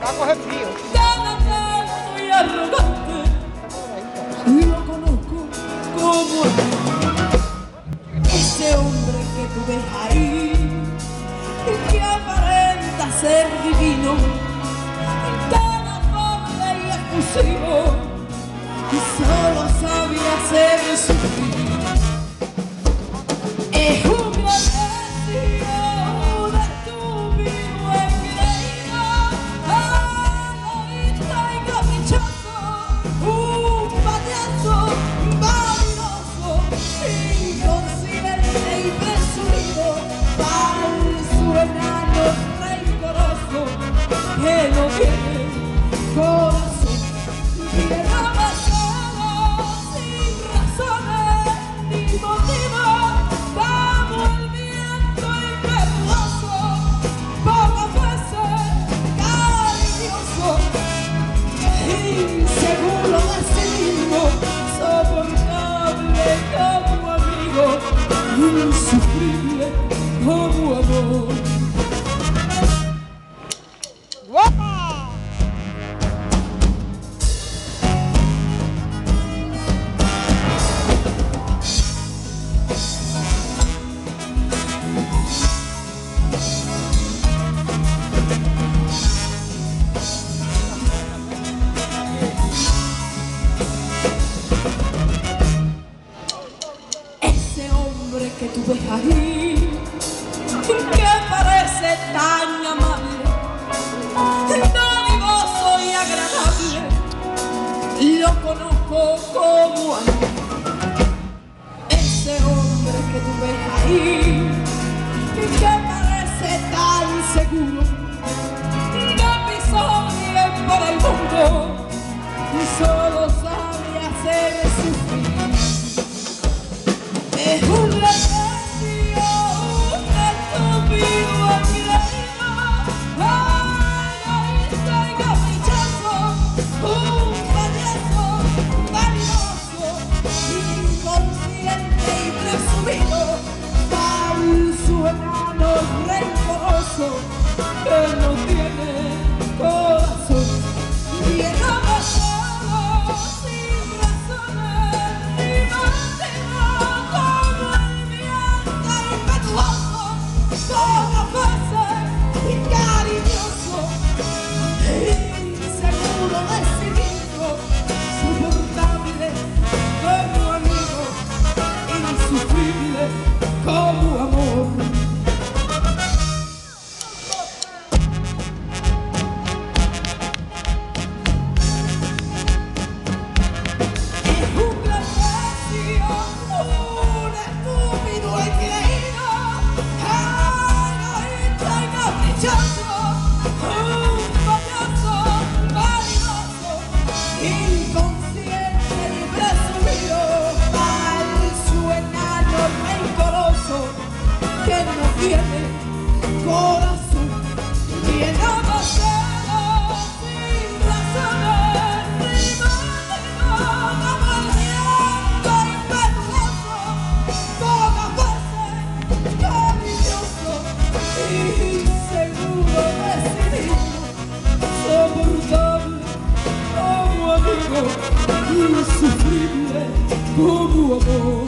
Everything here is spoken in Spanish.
Va a coger frío. Tan atento y arrogante, lo conozco como ese hombre que tú ves ahí, que aparenta ser divino, tan afable y exclusivo, y solo sabe hacer sufrir. Es un gran deseo de tu vivo engreído, egoísta y caprichoso, un payaso vanidoso, inconsciente y presumido, falso enano rencoroso, que no tiene corazón, que no me solo sin razones ni motivos. Inseguro de sí mismo, soportable como amigo, insufrible como amor. ¡Guapa! Que tú ves ahí, que parece tan amable, dadivoso y agradable, lo conozco como a mí. Ese hombre que tú ves ahí, que parece tan seguro, que pisó bien por el mundo y solo sabe hacer sufrir. Es un deseo, un estúpido engreído, egoísta y caprichoso, un payaso vanidoso, inconsciente y presumido, falso enano rencoroso, que no tiene corazón, y no solo sin razones ni motivos. Como fuese y cariñoso, inseguro de sí mismo, soportable como amigo, insufrible como amor. Es un gran deseo, un estúpido engreído, un payaso vanidoso, inconsciente y presumido, falso enano rencoroso, que no tiene corazón, que no posee sin razones ni motivos, amargado y impetuoso, pocas veces cariñoso, inseguro de sí mismo, soportable como amigo, insufrible como amor.